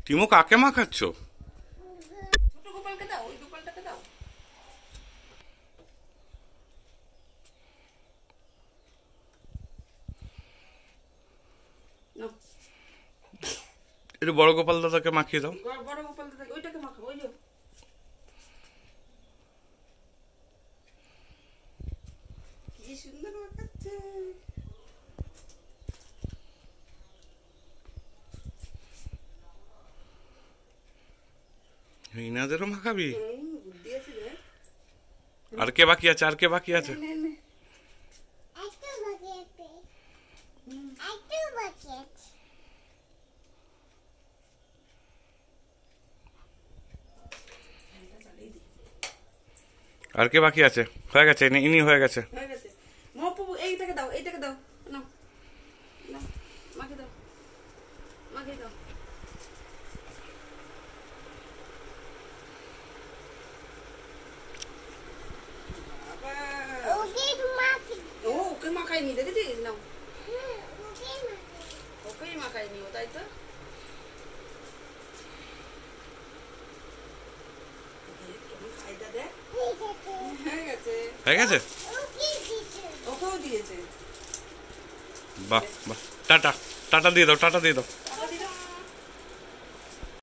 Timo কাকে মাখাচ্ছ? ছোট গোপালকে দাও, ওই গোপালটাকে দাও। নাও, একটু বড় গোপাল দাদাকে মাখিয়ে দাও। বড় গোপাল দাদাকে ওইটাকে মাখাবো, ওই যে। কি সুন্দর মাখাচ্ছে। ইনাদেরও মাখাবি? বুদ্ধি আছে রে। আর কে বাকি আছে? আর কে বাকি আছে? নে, নে। আর কে বাকি আছে? হয়ে গেছে, ইনি হয়ে গেছে। হয়ে গেছে। মহাপ্রভু এইটাকে দাও, এইটাকে দাও। নাও, নাও, মাকে দাও, মাকে দাও। ও ওকে মাখায়নি, দেখেছিস? নাও, ওকেই মাখায়নি ও, তাই তো। কেমন খাইটা দেখ। হয়ে গেছে। হয়ে গেছে? ওকেও দিয়েছে। বাহ বাহ, টাটা টাটা দিয়ে দাও, টাটা দিয়ে দাও।